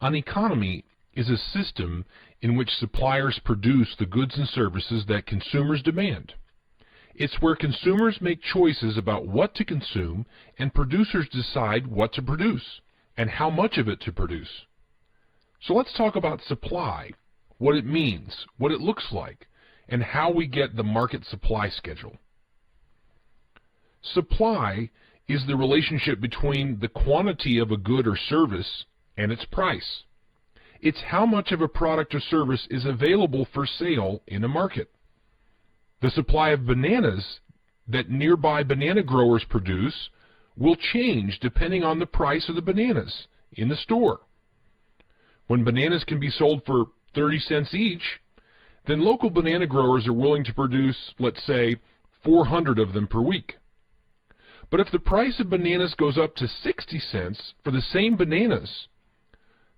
An economy is a system in which suppliers produce the goods and services that consumers demand. It's where consumers make choices about what to consume and producers decide what to produce and how much of it to produce. So let's talk about supply, what it means, what it looks like, and how we get the market supply schedule. Supply is the relationship between the quantity of a good or service and its price. It's how much of a product or service is available for sale in a market. The supply of bananas that nearby banana growers produce will change depending on the price of the bananas in the store. When bananas can be sold for 30 cents each, then local banana growers are willing to produce, let's say, 400 of them per week. But if the price of bananas goes up to 60 cents for the same bananas,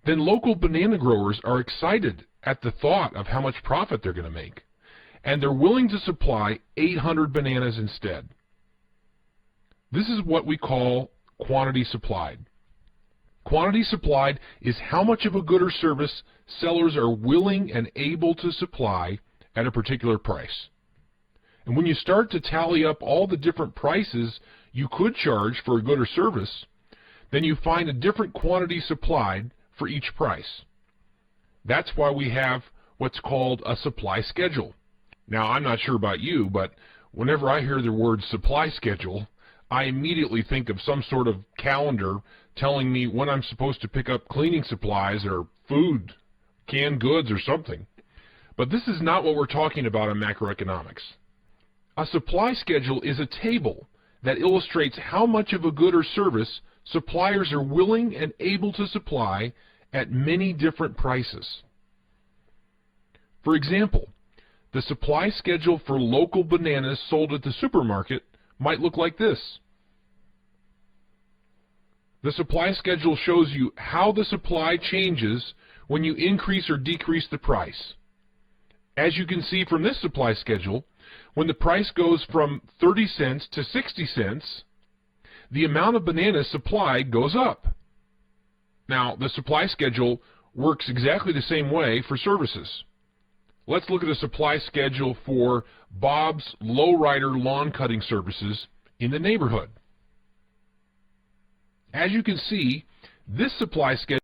then local banana growers are excited at the thought of how much profit they're going to make, and they're willing to supply 800 bananas instead. This is what we call quantity supplied. Quantity supplied is how much of a good or service sellers are willing and able to supply at a particular price. And when you start to tally up all the different prices you could charge for a good or service, then you find a different quantity supplied for each price. That's why we have what's called a supply schedule. Now, I'm not sure about you, but whenever I hear the word supply schedule, I immediately think of some sort of calendar telling me when I'm supposed to pick up cleaning supplies or food, canned goods or something. But this is not what we're talking about in macroeconomics. A supply schedule is a table that illustrates how much of a good or service suppliers are willing and able to supply at many different prices. For example, the supply schedule for local bananas sold at the supermarket might look like this. The supply schedule shows you how the supply changes when you increase or decrease the price. As you can see from this supply schedule, when the price goes from 30 cents to 60 cents, the amount of bananas supplied goes up. Now, the supply schedule works exactly the same way for services. Let's look at a supply schedule for Bob's Lowrider lawn cutting services in the neighborhood. As you can see, this supply schedule